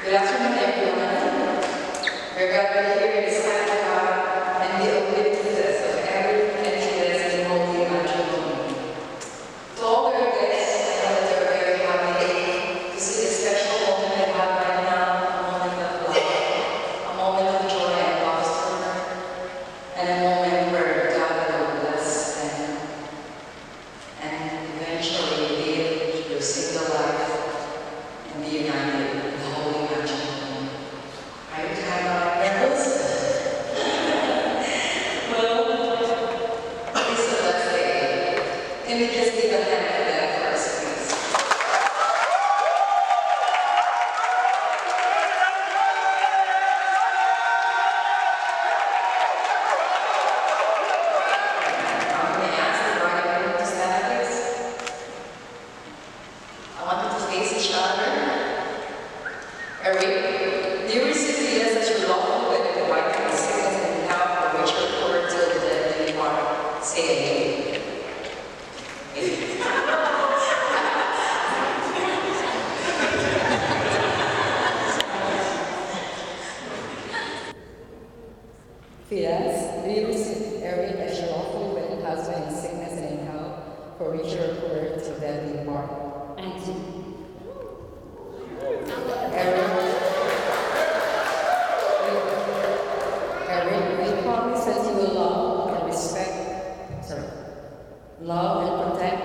Good afternoon, everyone. We're gathered here in the sight of God and the oblivious of every emptiness and holy matrimony. To all their guests, I know that they're very happy to see the special moment they have right now, a moment of love, a moment of joy and laughter, and a moment where God will bless them and eventually live their single life and be united in the holy matrimony. Are you kind of nervous? Well, it's a blessed day. Can we just give a hand for that first, please? May I ask the bride and groom to stand, please? I want you to face each other. Eric, do you receive fidas as your lawful wedded wife in sickness and health for which you were till the death you are? Say amen. Fidas, do you receive Eric as your lawful wedded husband in sickness and in health, for which you were till death you are? I do. Eric, we promise that you will love and protect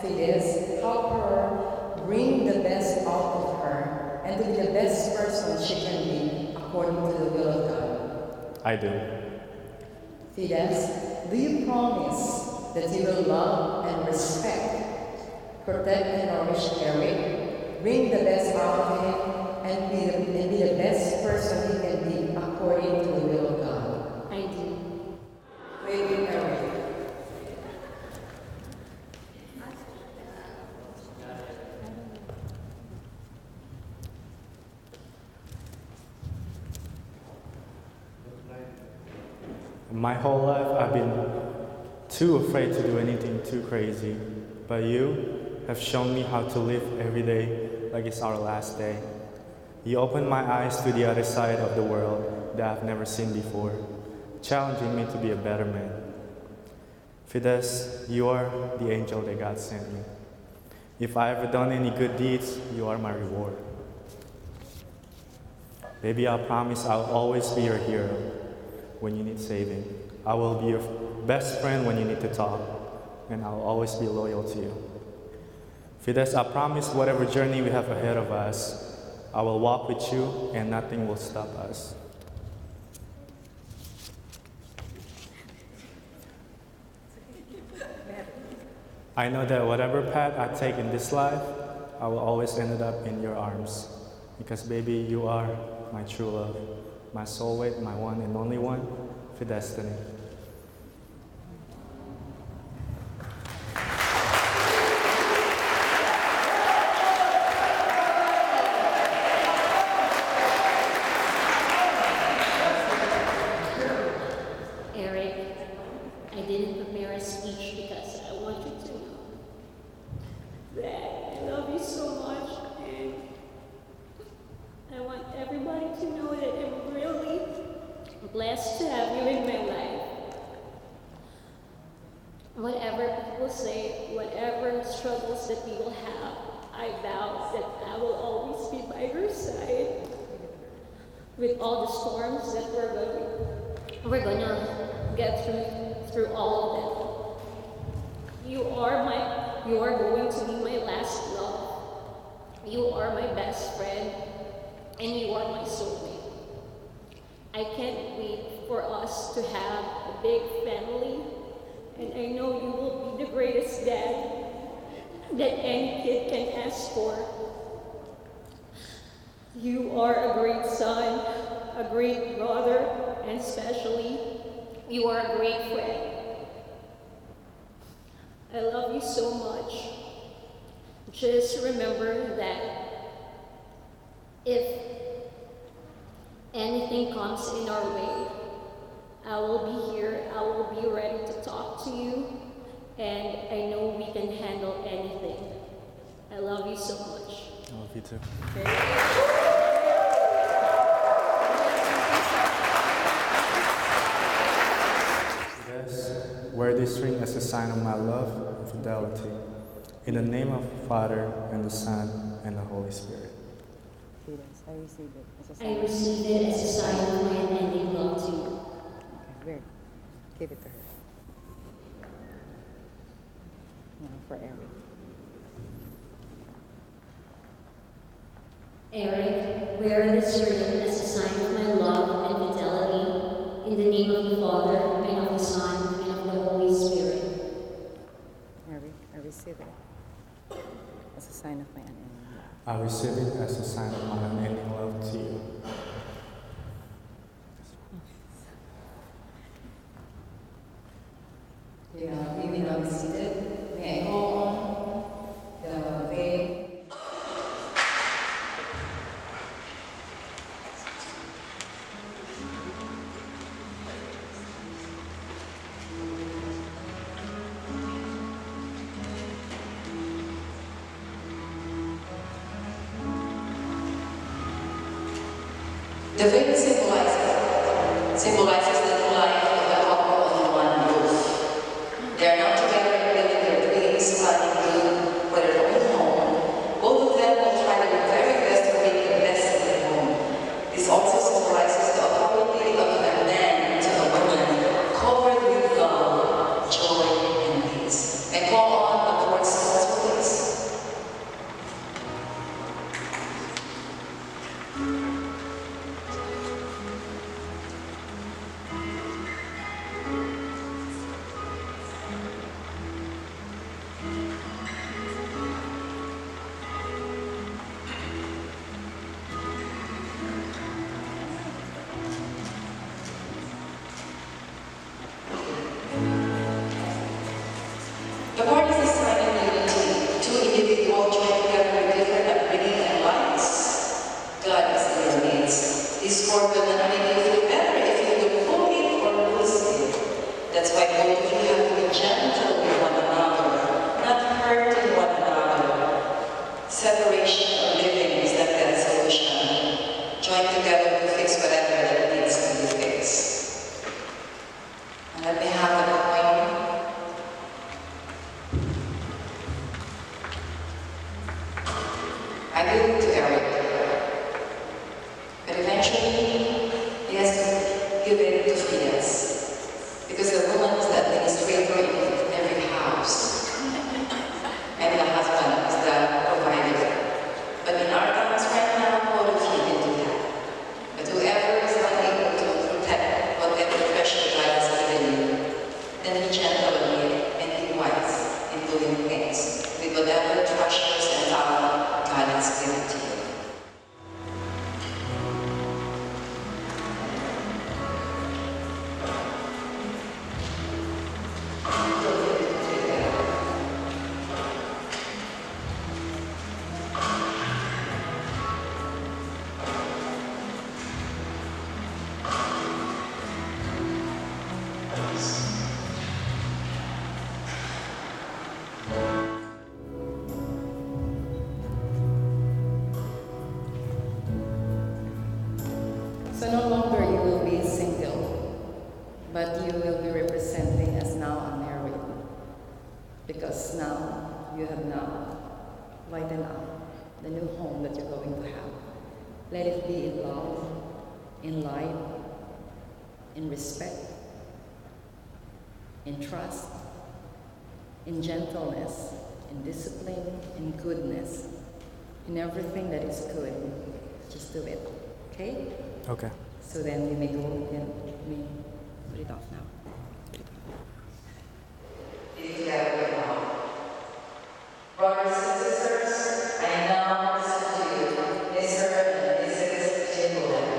Fidas, help her, bring the best out of her, and to be the best person she can be according to the will of God. I do. Fidas, do you promise that you will love and respect, protect and nourish Eric, bring the best out of him, and be the best person he can be according to the will of God? I do. Wait, Eric. My whole life I've been too afraid to do anything too crazy, but you have shown me how to live every day like it's our last day. You opened my eyes to the other side of the world that I've never seen before, challenging me to be a better man. Fidas, you are the angel that God sent me. If I ever done any good deeds, you are my reward. Baby, I promise I'll always be your hero when you need saving. I will be your best friend when you need to talk, and I'll always be loyal to you. Fidas, I promise whatever journey we have ahead of us, I will walk with you and nothing will stop us. I know that whatever path I take in this life, I will always end up in your arms. Because baby, you are my true love, my soulmate, my one and only one, for destiny. Eric, I didn't prepare a speech because I want you to know that I love you so much, and I want everybody to know that I'm really blessed to have you in my life. Whatever people say, whatever struggles that we will have, I vow that I will always be by your side with all the storms that we're gonna get through all of them. You are going to be my last love. You are my best friend, and you are my soulmate. I can't wait for us to have a big family, and I know you will be the greatest dad that any kid can ask for. You are a great son, a great brother, and especially, you are a great friend. I love you so much. Just remember that if anything comes in our way, I will be here, I will be ready to talk to you, and I know we can handle anything. I love you so much. I love you too. Okay. sign of my love and fidelity. In the name of the Father, and the Son, and the Holy Spirit. Fidas, I receive it as a sign. I receive it as a sign of my unending love to you. Okay, very good. Give it to her. Now for Eric. Eric, wear this ring as a sign of my love and fidelity. In the name of the Father, and of the Son, and of the Holy Spirit. Eric, I receive it as a sign of my unending love. I receive it as a sign of my unending love to you. We will now be seated. May I go on the veil? The veil symbolizes the new life of the couple under one roof. They are now together in building their dreams, planning good for their own home. Both of them will try their very best to make the best of their home. This also symbolizes the authority of a man to a woman, covered with love, joy, and peace. And call on the Lord's please. The party is a sign of unity. Two individuals join together with different upbringing and lives. God is in your midst. This cord will not make you feel better if you will pull it or lose it. That's why both of you have to be gentle with one another, not hurting one another. Separation or living is not that solution. Join together to fix whatever that needs to be fixed. And let me have the coin. I give it to Eric, but eventually he has to give it to fidas, because the woman is the administrator in every house, and the husband is the provider. But in our times right now, all of you can do that. But whoever is not able to protect whatever treasure God has given you, then be gentle with it and be wise in doing things with whatever treasures and talent God has given to you. So no longer you will be single, but you will be representing as now unmarried. Because now you have now lightened up the new home that you're going to have. Let it be in love, in light, in respect, in trust, in gentleness, in discipline, in goodness, in everything that is good. Just do it, okay? Okay. So then we may go and we put it off now. Put it off. Be together with God. Brothers and sisters, I now present to you Mr. and Mrs. Chamberlain.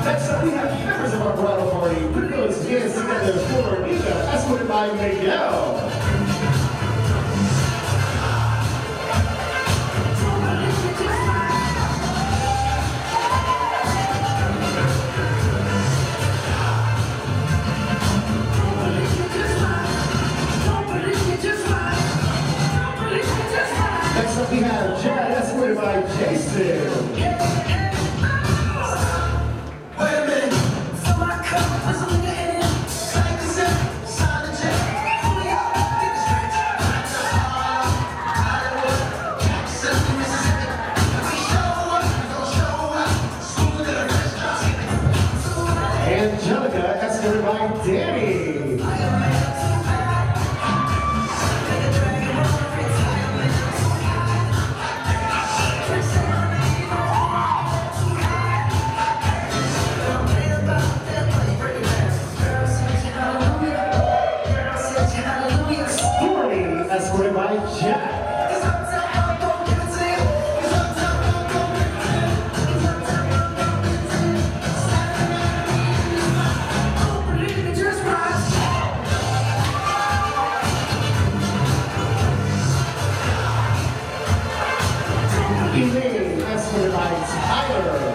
Next up, we have members of our bridal party. Put those hands together for Nika, escorted by Miguel. Next up, we have Chad, escorted by Jason. Angelica, escorted by Danny. Stormy, escorted by Jack. Elaine, escorted by Tyler.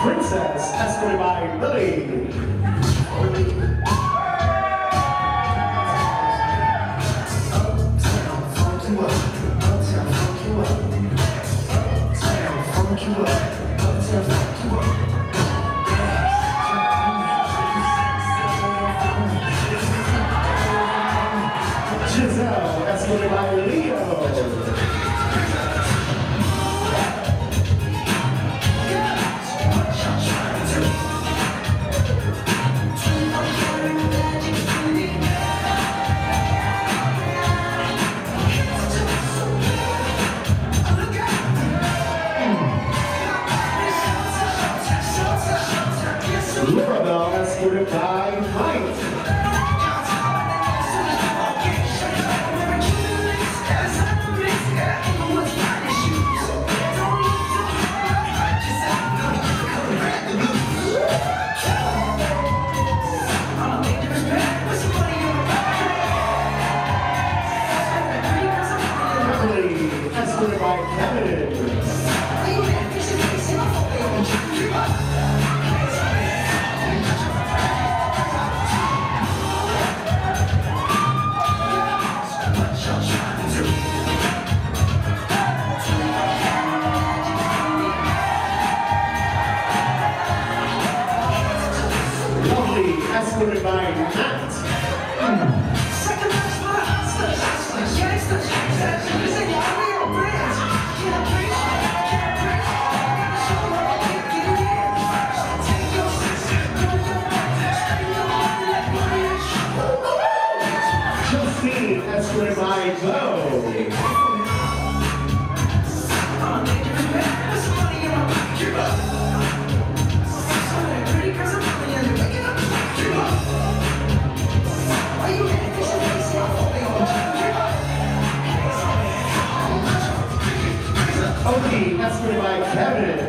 Princess, escorted by Lily. Giselle, escorted by Leo. Laurabelle, escorted by Mike. Emily, escorted by Kevin. Lovely, escorted by Matt. Justine, escorted by Bo. Oki, escorted by Kevin.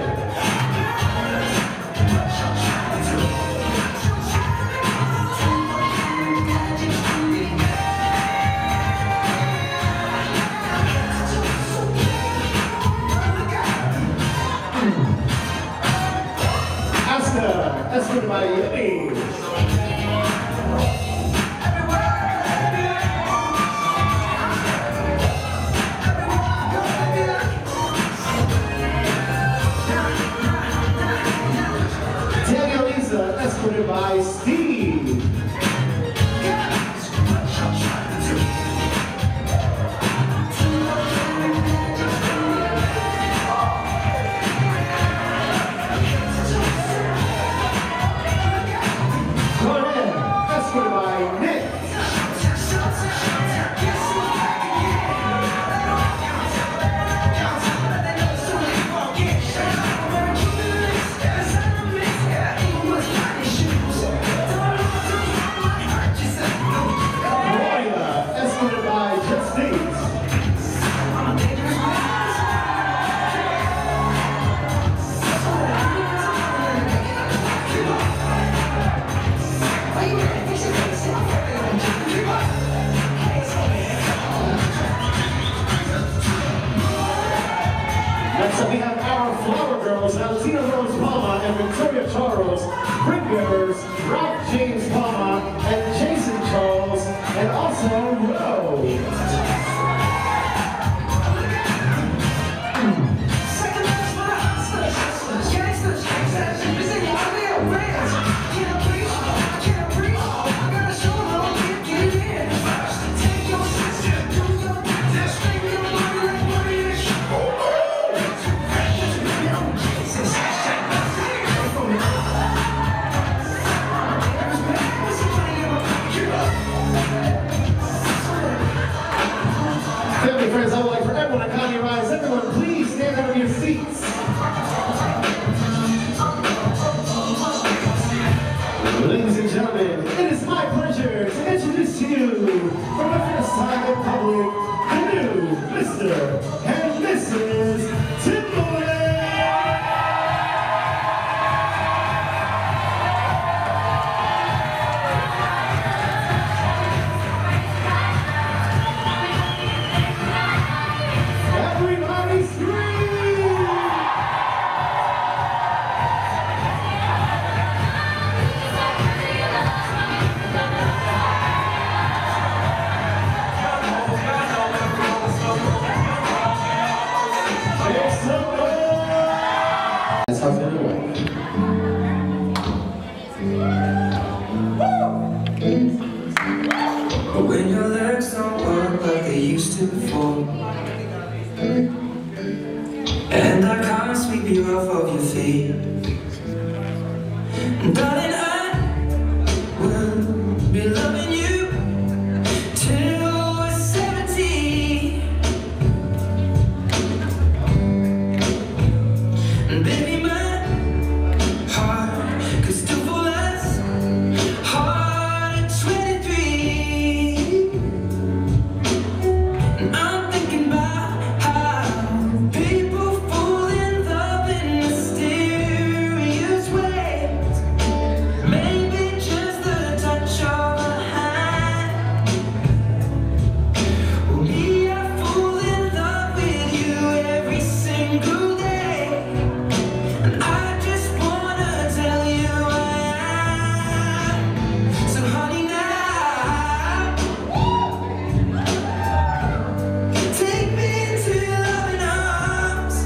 Asta, escorted by Yemi. Danielisa, escorted by Steve. So we have our flower girls, Valentina Rose Palma and Victoria Charles, ring bearers, Ralph James Palma and Jason Charles, and also Rose. Family, friends, I would like for everyone to kindly rise. Everyone, please stand out of your seats. Ladies and gentlemen, it is my pleasure to introduce to you, for the first time in public, the new Mr. and Mrs. Timberlake. Everybody scream! That's how it's gonna work. But when your legs don't work like they used to before, and I can't sweep you off of your feet, darling, I will be loving you till we're 70. And baby, my heart could still fall as hard at 23. And I'm thinking about how people fall in love in mysterious ways. Maybe just the touch of a hand. Well, me, I fall in love with you every single day. And I just wanna tell you I am. So honey, now take me into your loving arms.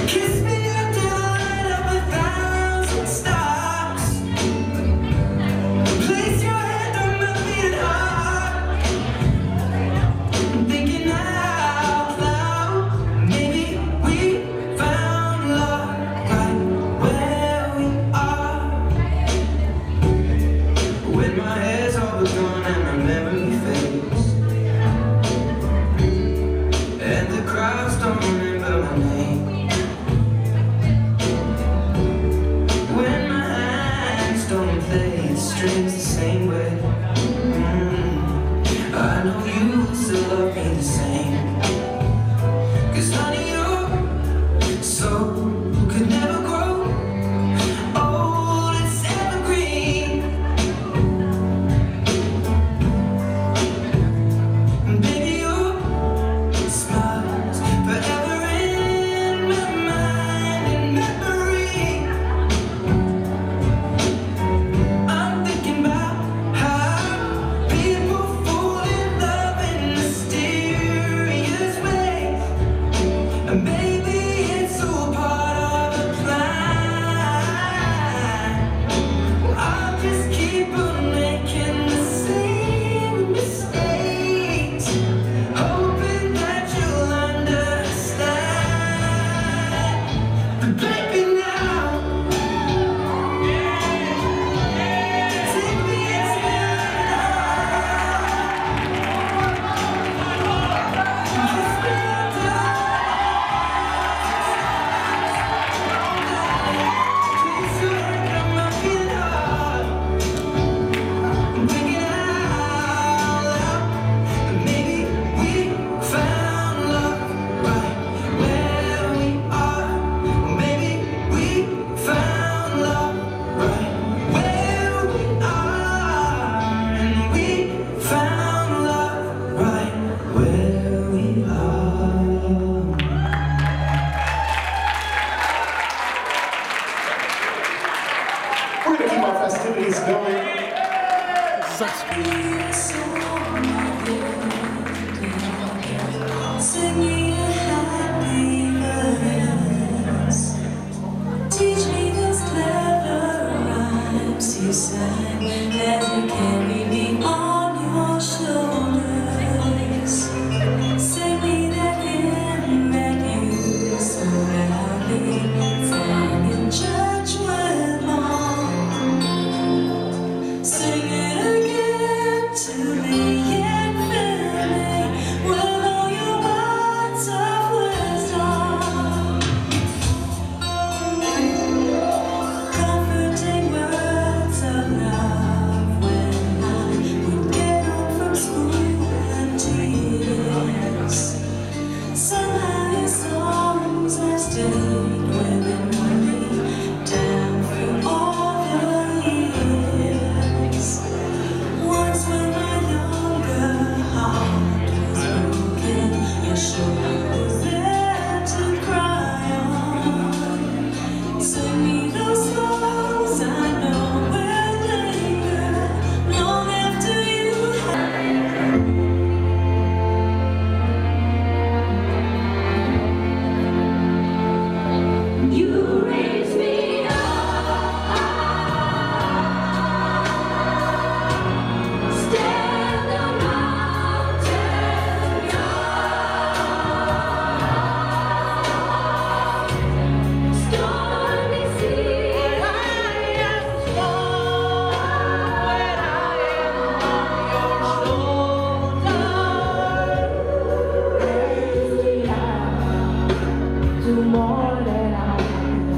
Kiss me until the light of 1,000 stars. Place your hand on my beating heart. I'm thinking out loud. do more than I can.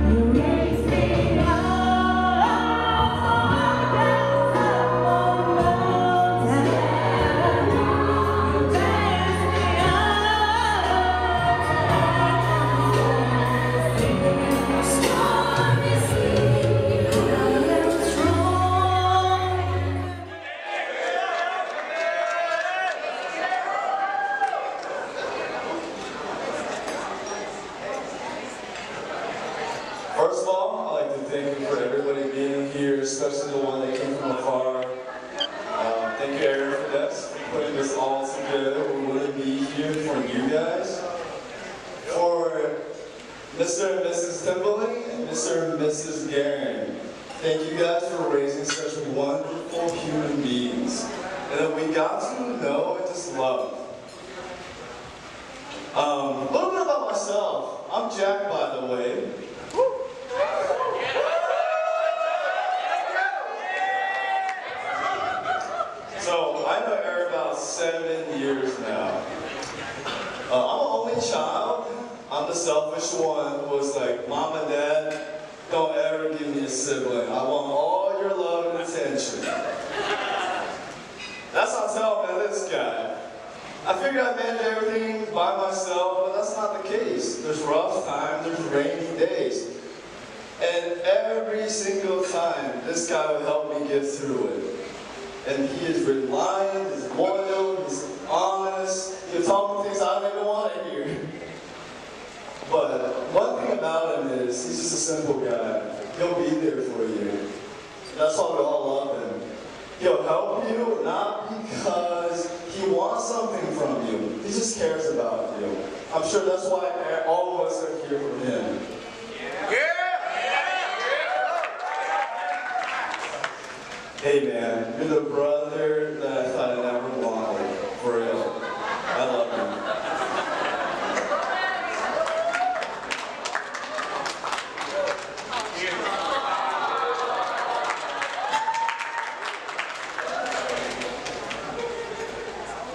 You raise me up, dance up on mountains. You dance me up, stormy sea. I am strong. First of all, I'd like to thank you for everybody being here, especially the one that came from afar. Thank you, Aaron, for that, for putting this all together. We wouldn't be here for you guys. For Mr. and Mrs. Timberlake and Mr. and Mrs. Guerin, thank you guys for raising such wonderful human beings. And that we got to know and just love. A little bit about myself. I'm Jack, by the way. So, I know Eric about 7 years now. I'm an only child. I'm the selfish one who was like, Mom and Dad, don't ever give me a sibling. I want all your love and attention. That's how tell me this guy. I figured I manage everything by myself, but that's not the case. There's rough times, there's rainy days. And every single time, this guy would help me get through it. And he is reliant, he's loyal, he's honest. He'll tell me things I don't even want to hear. But one thing about him is, he's just a simple guy. He'll be there for you. That's why we all love him. He'll help you, not because he wants something from you. He just cares about you. I'm sure that's why all of us are here for him. Hey man, you're the brother that I thought I never wanted. For real. I love you.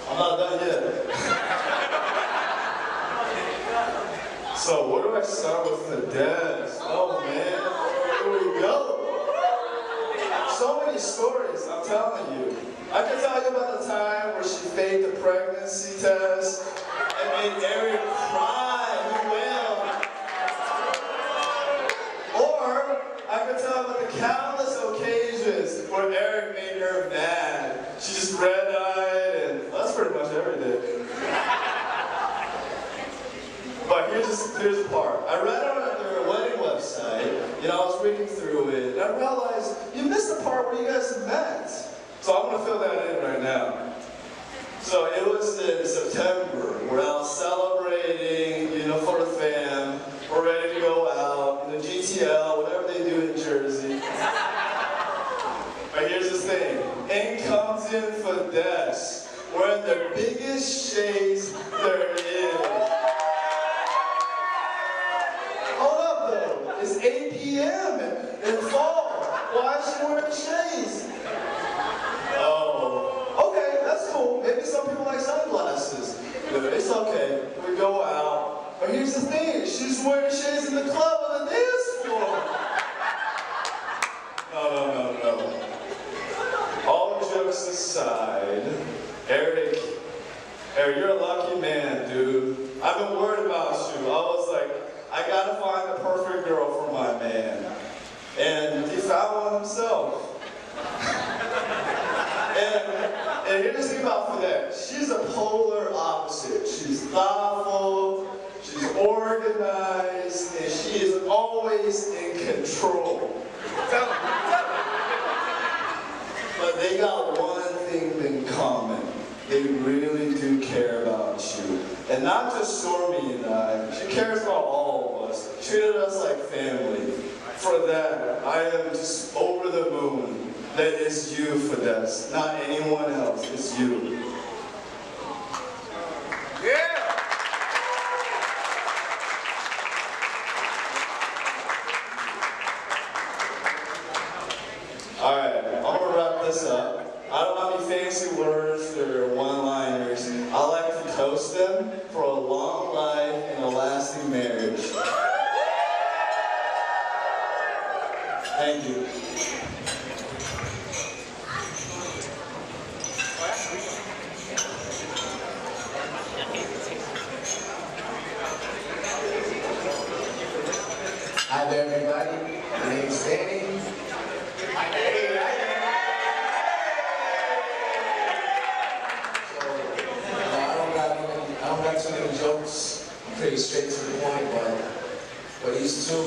I'm not done yet. So where do I start with the dads? Oh man, here we go. So many stories, I'm telling you. I can tell you about the time where she faked a pregnancy test and made Eric cry. He will. Or I can tell you about the countless occasions where Eric made her mad. She just red-eyed, and that's pretty much every day. But here's the part. I read on their wedding website, I was reading through it, and I realized you missed the part where you guys met. So I'm going to fill that in right now. So it was in September. We're out celebrating, for the fam. We're ready to go out, in the GTL, whatever they do in Jersey. But here's the thing. In comes in Fidas, wearing the biggest shades there is. Hold up though, it's 8 p.m. in fall. Why is she wearing shades? Oh, okay, that's cool. Maybe some people like sunglasses. It's okay, we go out. But here's the thing, she's wearing shades in the club on the dance floor. No. All jokes aside, Eric, you're a lucky man, dude. I've been worried about you. I was like, I gotta find the perfect girl for my man. And he found one himself. and here's the thing about Fidas. She's a polar opposite. She's thoughtful, she's organized, and she is always in control. But they got one thing in common. They really do care about you. And not just Stormy and I. She cares about all of us. Treated us like family. For that, I am just over the moon. That it's you, Fidas. Not anyone else. It's you. Alright, I'm gonna wrap this up. I don't have any fancy words or one-liners. I like to toast them. them for a long life and a lasting marriage. Thank you. Hi there, everybody. My name is Danny. I don't got too many jokes. I'm pretty straight to the point, but these two,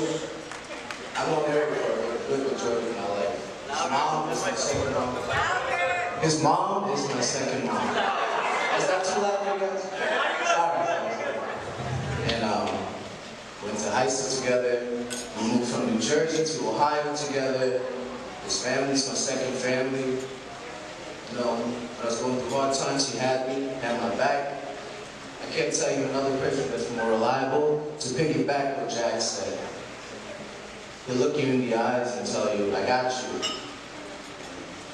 I've known Eric for a good majority of my life. His mom is my second mom. His mom is my second mom. Is that too loud for you guys? Sorry. And went to high school together. We moved from New Jersey to Ohio together. His family's my second family. You know, when I was going through hard times, he had me, had my back. I can't tell you another person that's more reliable. To piggyback what Jack said, he'll look you in the eyes and tell you, I got you.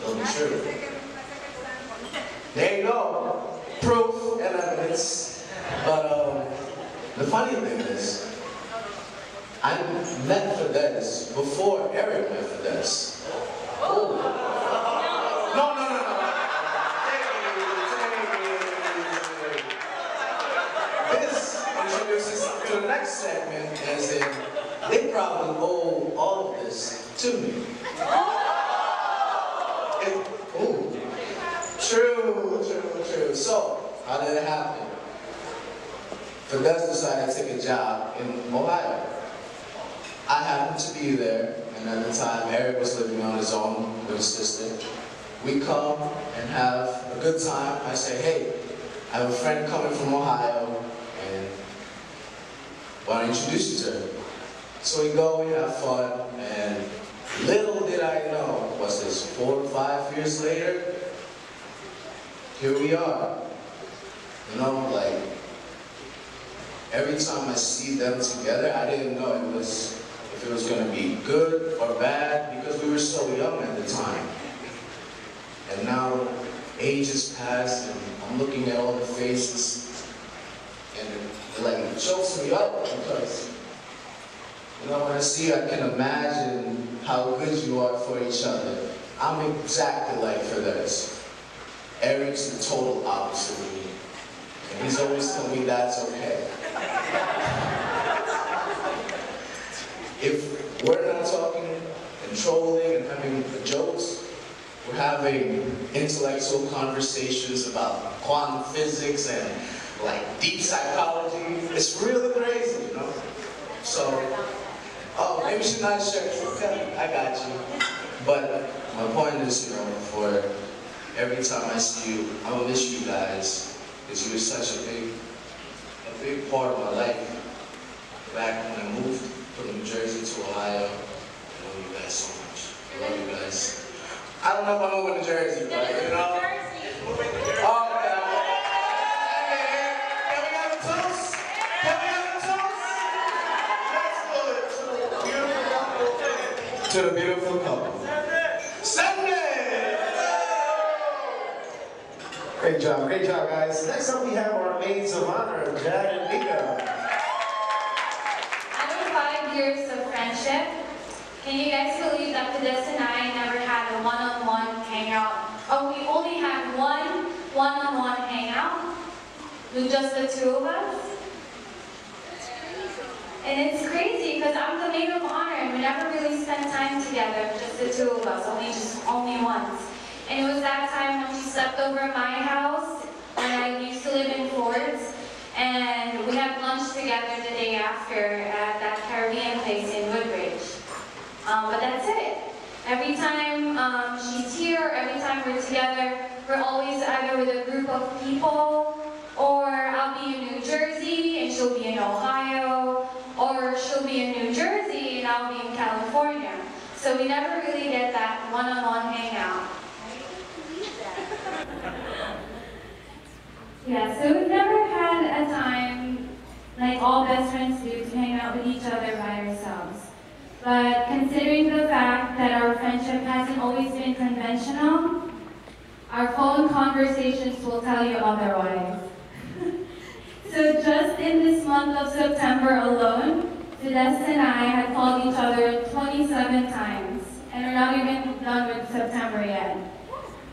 It'll be true. There you go. Proof and evidence. But the funny thing is, I met Fidas before Eric met Fidas. Oh. No. This introduces to the next segment, as in, they probably owe all of this to me. True. So, how did it happen? Fidas decided to take a job in Ohio. I happened to be there, and at the time, Eric was living on his own with his sister. We come and have a good time. I say, hey, I have a friend coming from Ohio, and why don't I introduce you to her? So we go, we have fun, and little did I know, what's this, 4 or 5 years later, here we are. You know, like, every time I see them together, I didn't know if it was going to be good or bad, because we were so young at the time. And now, ages passed, and I'm looking at all the faces, and it like chokes me up, because, you know, when I see you, I can imagine how good you are for each other. I'm exactly like Fidas. Eric's the total opposite of me. And he's always told me that's okay. If we're not talking and trolling and having jokes, we're having intellectual conversations about quantum physics and like deep psychology. It's really crazy, you know? So, oh, maybe she's not sure. Okay, I got you. But my point is, you know, for every time I see you, I will miss you guys, because you were such a big part of my life. Back when I moved from New Jersey to Ohio, I love you guys so much. I love you guys. I don't know if I'm moving to Jersey, but you know. Oh, hey, can we have a toast? Can we have a toast? Let's do it. To the beautiful couple. Sunday! Great job, guys. Next up, we have our maids of honor, Jad and Mika. After 5 years of friendship, can you guys believe that Fidas and I never had a one-on-one hangout? Oh, we only had one-on-one hangout with just the two of us. And it's crazy because I'm the maid of honor and we never really spent time together, just the two of us, only once. And it was that time when she slept over at my house when I used to live in Fords. And we had lunch together the day after at that Caribbean place in Woodbridge. But that's it. Every time she's here, every time we're together, we're always either with a group of people, or I'll be in New Jersey and she'll be in Ohio, or she'll be in New Jersey and I'll be in California. So we never really get that one-on-one hangout. Yeah, so we've never had a time like all best friends do to hang out with each other by ourselves. But considering the fact that our friendship hasn't always been conventional, our phone conversations will tell you otherwise. So in this month of September alone, Fidas and I had called each other 27 times, and we're not even done with September yet.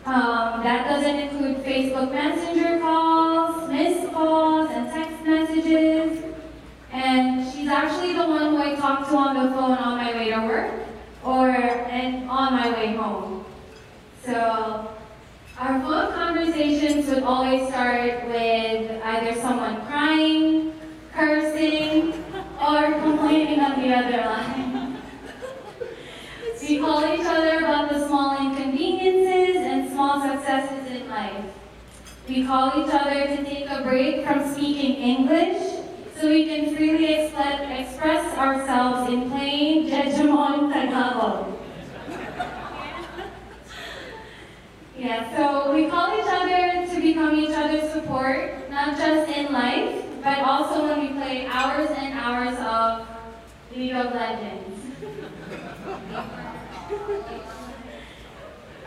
That doesn't include Facebook Messenger calls, missed calls, and text messages. And she's actually the one who I talk to on the phone on my way to work and on my way home. So our phone conversations would always start with either someone crying, cursing, or complaining on the other line. We call each other about the small inconveniences and small successes in life. We call each other to take a break from speaking English so we can freely express ourselves in plain Jejemon Tagalog. Yeah, so we call each other to become each other's support, not just in life, but also when we play hours and hours of League of Legends.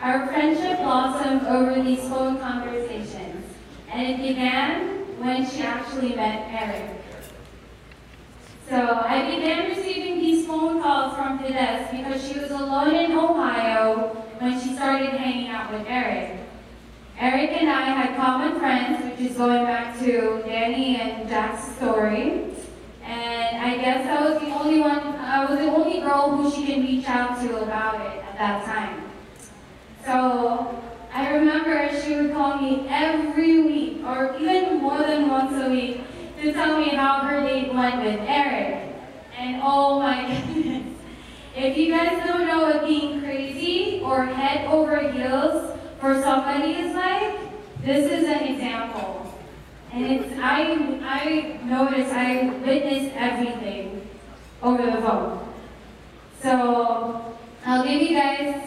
Our friendship blossomed over these phone conversations, and it began when she actually met Eric. So I began receiving these phone calls from Fidas because she was alone in Ohio when she started hanging out with Eric. Eric and I had common friends, which is going back to Danny and Jack's story. And I guess I was the only girl who she can reach out to about it at that time. So I remember she would call me every week, or even more than once a week, to tell me how her date went with Eric. And oh my goodness, if you guys don't know what being crazy or head over heels for somebody is like, this is an example. And I witnessed everything over the phone. So I'll give you guys,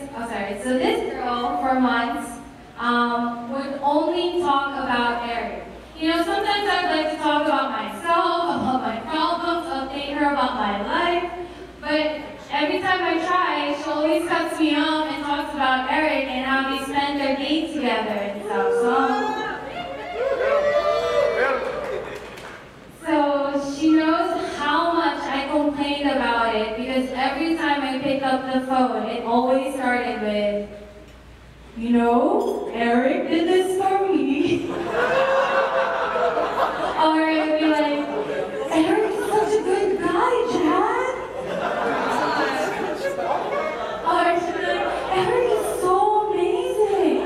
so this girl for months would only talk about Eric. You know, sometimes I'd like to talk about myself, about my problems, update her about my life, but every time I try, she always cuts me off and talks about Eric and how they spend their date together and stuff. So she knows how much I complained about it because every time I pick up the phone, it always started with, you know, Eric did this for me. Or it'd be like, Eric is such a good guy, Chad. Or she'd be like, Eric is so amazing.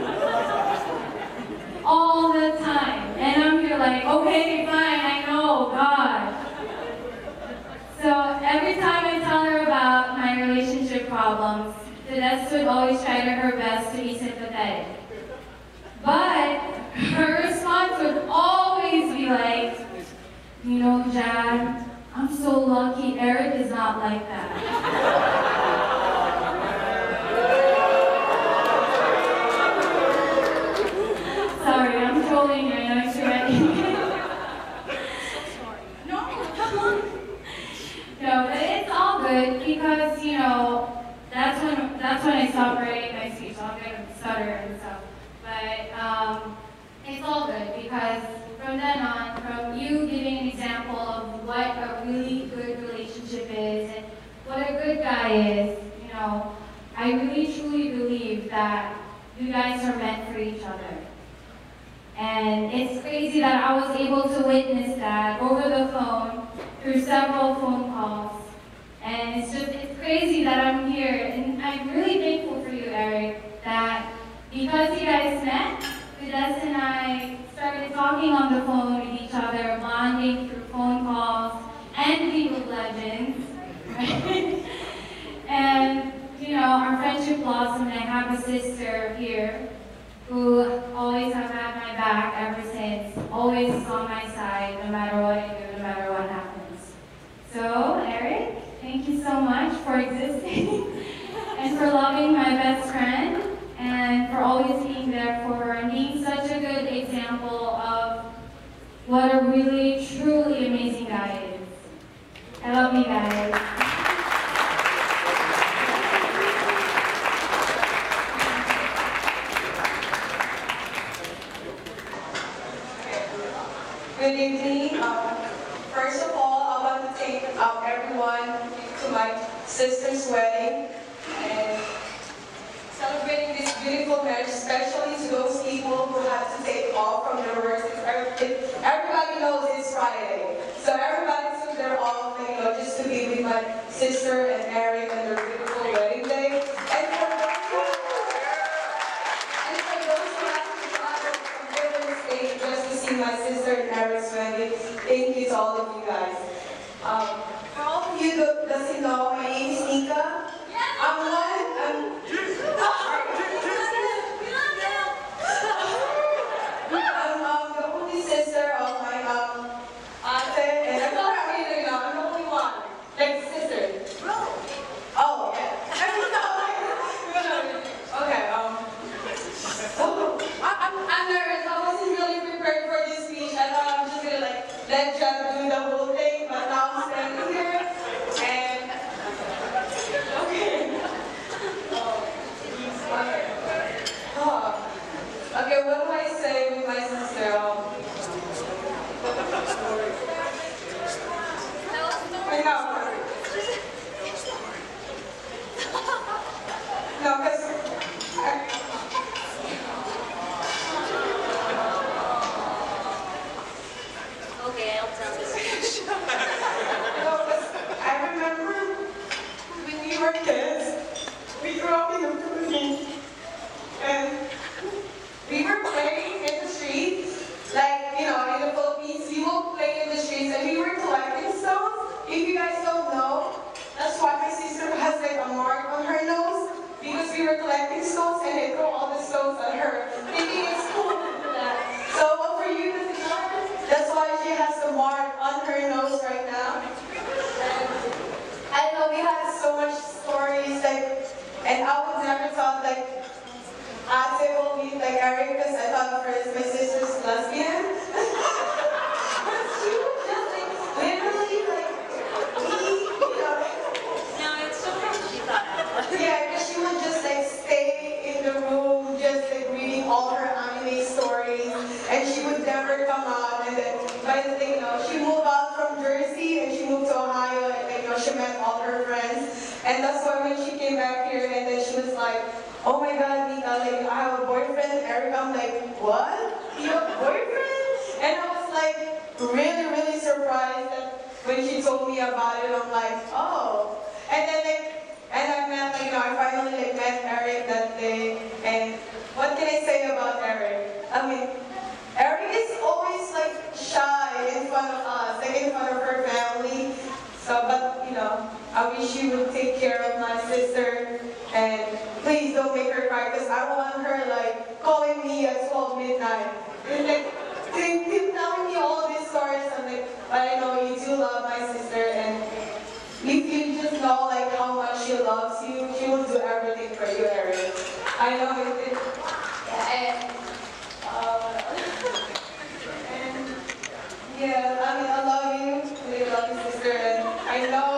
All the time. And I'm here like, okay, fine, I know, God. So every time I tell her about my relationship problems, Fidas would always try to her best to be sympathetic. But her response would always be like, you know, Jan, I'm so lucky Eric is not like that. Sorry, I'm trolling you, I know it's ready. No, but it's all good because, you know, that's when I stopped writing my speech. I'll get a stutter and stuff. But it's all good because from then on, from you giving an example of what a really good relationship is and what a good guy is, you know, I really truly believe that you guys are meant for each other. And it's crazy that I was able to witness that over the phone through several phone calls. And it's crazy that I'm here. And I'm really thankful for you, Eric, that because you guys met, Fidas and I started talking on the phone with each other, bonding through phone calls and League of Legends. Right? And, you know, our friendship blossomed. I have a sister here who always have had my back ever since, always is on my side, no matter what I do, no matter what happens. So, Eric, thank you so much for existing and for loving my best friend and for always being there for her and being such a good example of what a really, truly amazing guy is. I love you guys. Good evening. first of all, I want to thank everyone to my sister's wedding and celebrating this beautiful marriage, especially to those people who have to take off from their work. Everybody knows it's Friday, so everybody took their off, just to be with my sister and Eric on their beautiful wedding day. And for those who have to travel from different states just to see my sister and Eric's wedding, thank you to all of you guys. For all of you that doesn't know, my name is Nika. I'm the only sister of my ate, and I'm not really, I'm the only one, like sister. Oh, yeah. Okay, I'm nervous. I wasn't really prepared for this speech. I thought I was just gonna let Jeff do the whole thing, but now I'm standing here, and okay. Okay, what do I say with my sister? I know. No, because Okay, I'll tell this. I remember when we were kids, we grew up in the Philippines, and we were playing in the streets, like, in the Philippines, we will play in the streets, and we were collecting stones. If you guys don't know, that's why my sister has like a mark on her nose, because we were collecting stones, and they throw all the stones at her, thinking it's cool to do that. So for you to know, that's why she has the mark on her nose right now. And I know we had so much stories, and I would never thought Ate will meet Eric, because I thought first my sister's lesbian. But she would just literally No, it's so funny she thought that. yeah, because she would just stay in the room, just reading all her anime stories, and she would never come out. And then by the thing, she moved out from Jersey and she moved to Ohio, and she met all her friends. And that's why when she came back here, and then she was like, "Oh my God, Nika, I have a boyfriend." Eric, I'm like, "What? You have a boyfriend?" And I was really, really surprised that when she told me about it. I'm like, "Oh." And then and I met, I finally met Eric that day. And what can I say about Eric? I mean, Eric is always shy in front of us, in front of her family. So, but I wish you would take care of my sister, and please don't make her cry, because I don't want her calling me at 12 midnight. And telling me all these stories. I'm but I know you do love my sister, and if you just know how much she loves you, she will do everything for you, Eric. I know it. And yeah, I love you. I love you, sister, and I know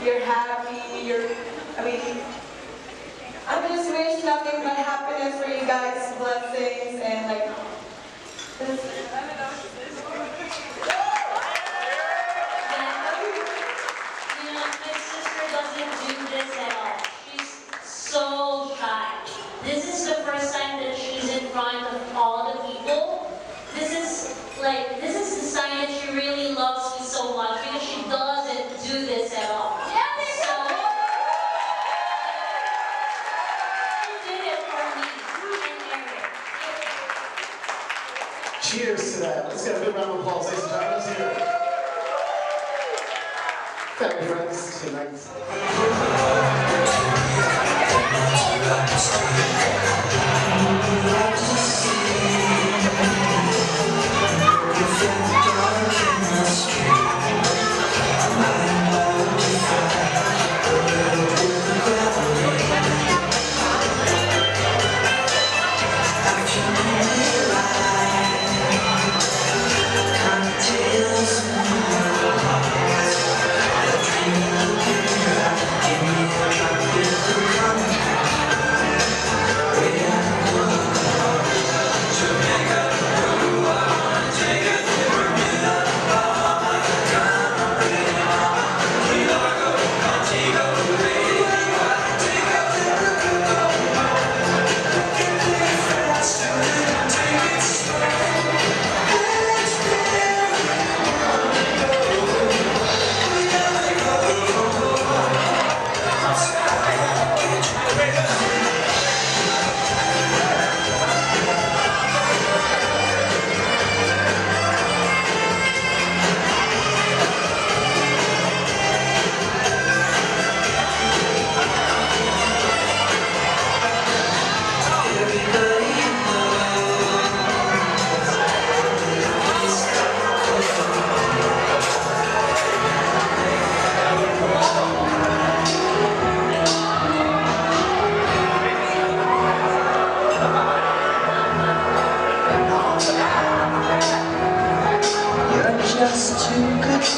you're happy. I just wish nothing but happiness for you guys, blessings, and just, I don't know. My sister doesn't do this at all. She's so shy. This is the first time that she's in front of all the people. This is the sign that she really loves me so much, because she doesn't do this at all. Cheers to that. Let's get a big round of applause, ladies and gentlemen. Let's hear it. Family, friends, tonight. Yeah.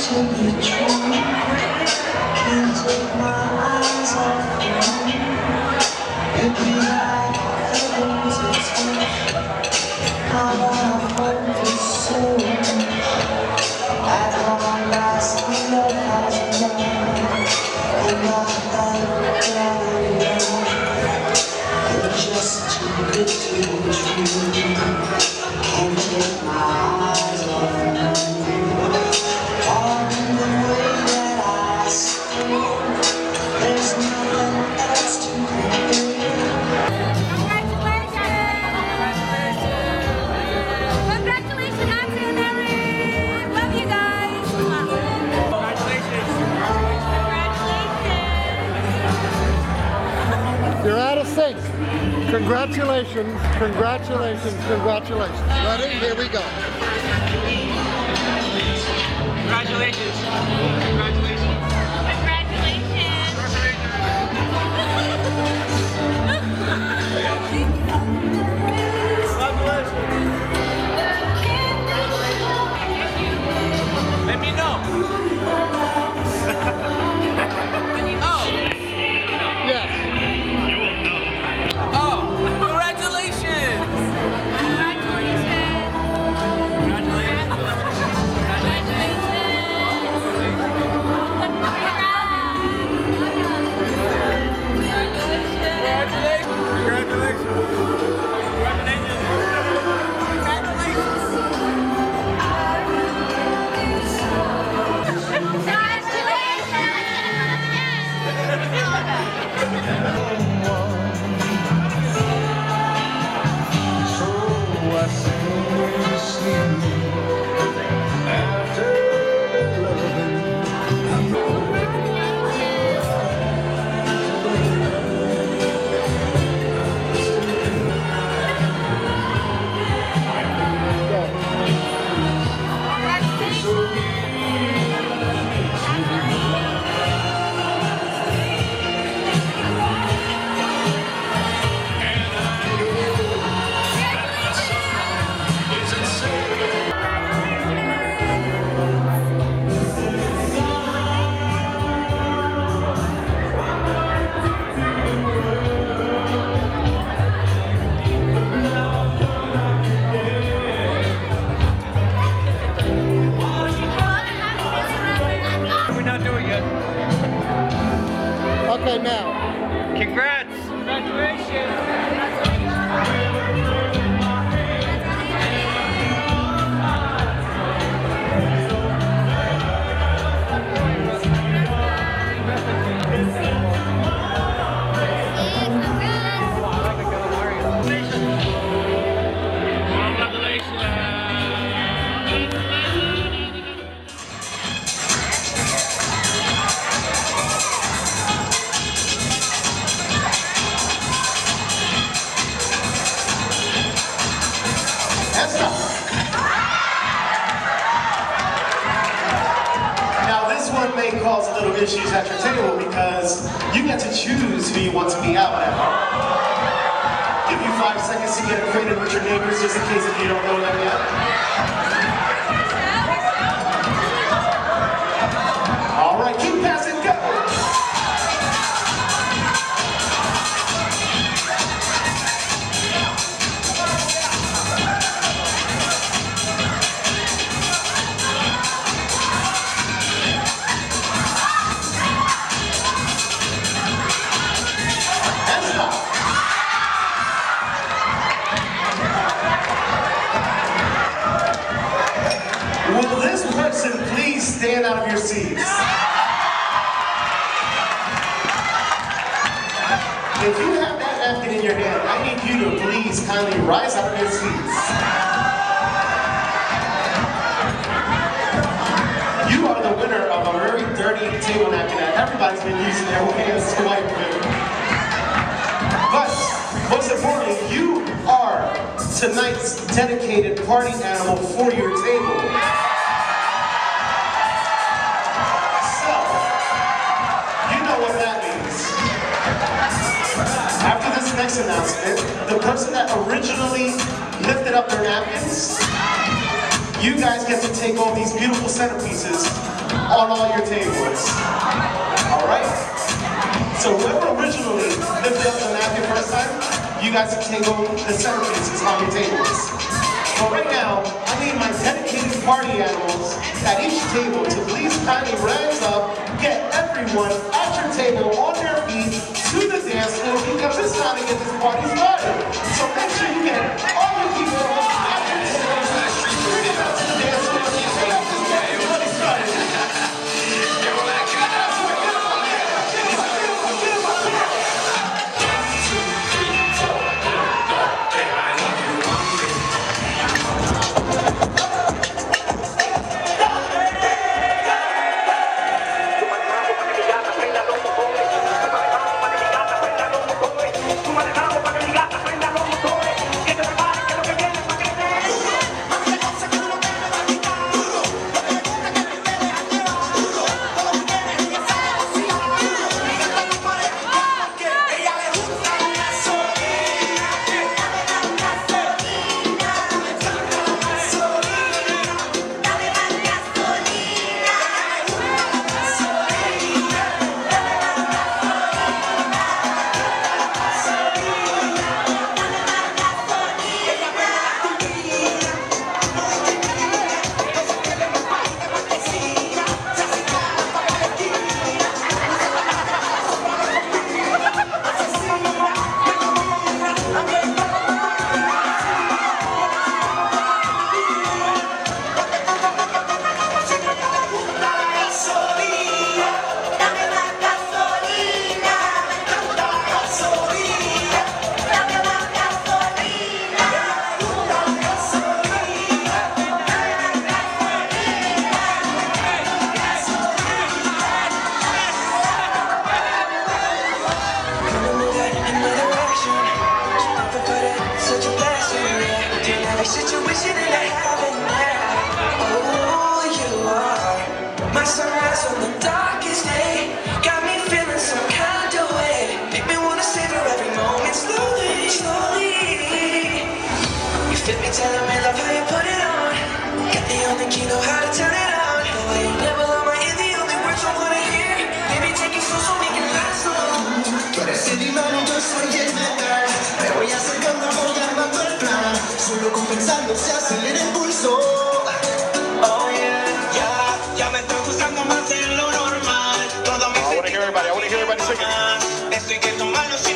to be true. Can't take my eyes off you. It'd be like heaven to touch. I wanna hold you so. At long last, love has won. And I carry on. You're just too good to be true. Can't take my eyes off you. On the way that I stand, there's nothing else to compare. Congratulations, Auntie and Erin! Love you guys! Congratulations! You're out of sync. Congratulations, congratulations, congratulations. Ready? Here we go. Congratulations! Congratulations! Let me know. Oh. Yes. Oh, congratulations. Okay, now. Congrats. Congratulations. May cause a little issues at your table because you get to choose who you want to be out at. Give you 5 seconds to get acquainted with your neighbors just in case if you don't know them yet. All right, keep passing, go! Will this person please stand out of your seats? If you have that napkin in your hand, I need you to please kindly rise out of your seats. You are the winner of a very dirty table napkin that everybody's been using their hands to wipe with. But most importantly, you are tonight's dedicated party animal for your table. So, you know what that means. After this next announcement, the person that originally lifted up their napkins, you guys get to take all these beautiful centerpieces on all your tables. All right? So whoever originally lifted up the napkin first time, you guys can go the centerpieces on your tables. But right now, I need my dedicated party animals at each table to please kindly rise up, get everyone at your table on their feet to the dance floor because it's time to get this party started. So make sure you get all your people at your table, bring it out to the dance floor, and get this party started.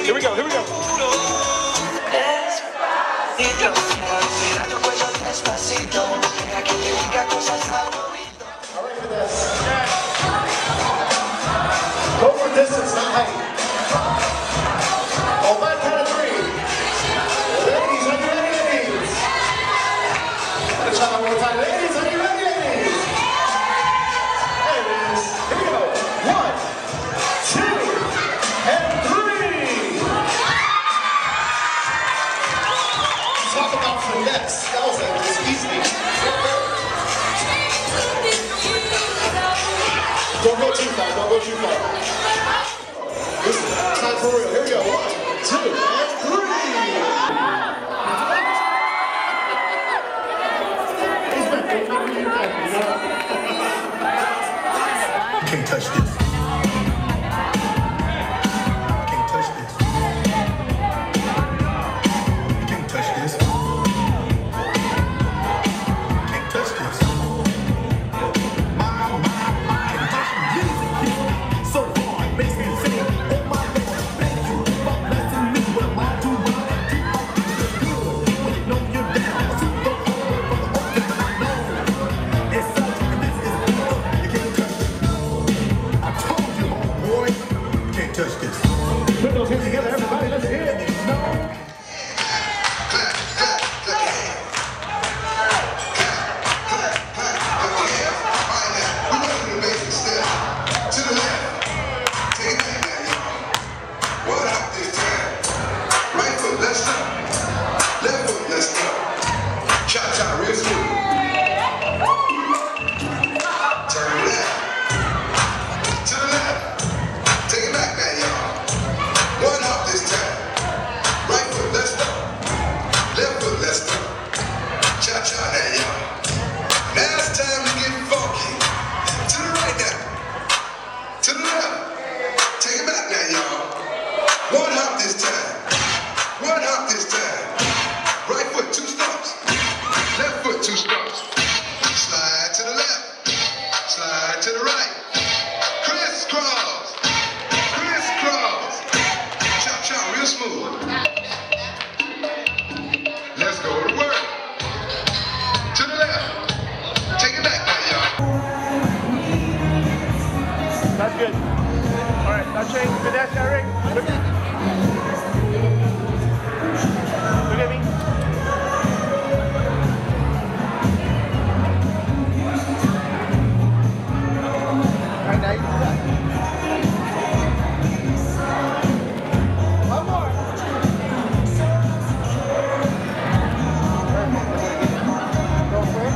Here we go, here we go. Alright, fidas. Go for distance, not height. On my count of three. Ladies, are you ready, ladies? Let's try that one more time. Ladies, are you ready, ladies? Hey, ladies. Here we go. 1, 2, and 3. Talk about finesse. That was easy. Don't go too far, don't go too far. This is time for real. Here we go. 1, 2, and 3. Can't touch this. Can't touch this. Can't touch this. Can't touch this. So hard, makes me sing. Oh my Lord, thank you. Yes, Eric. Look at me. All right, now you do that. One more. Go for it.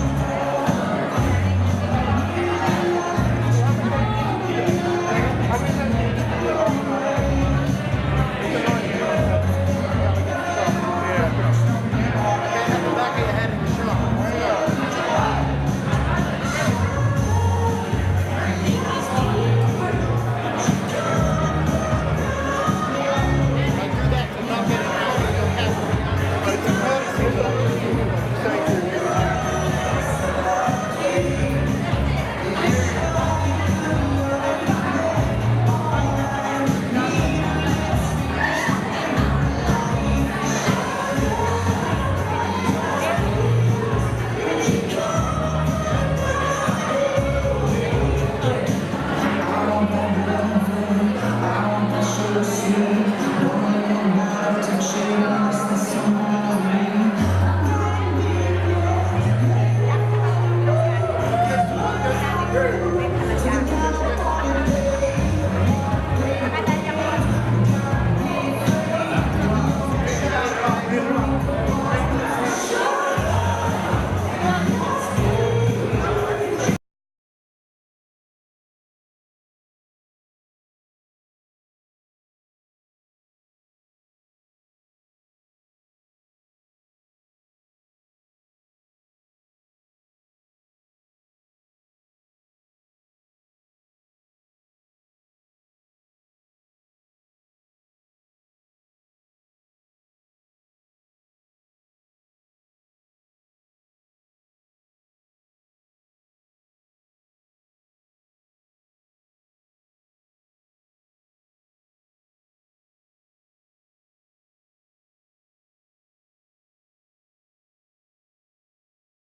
But it's a courtesy.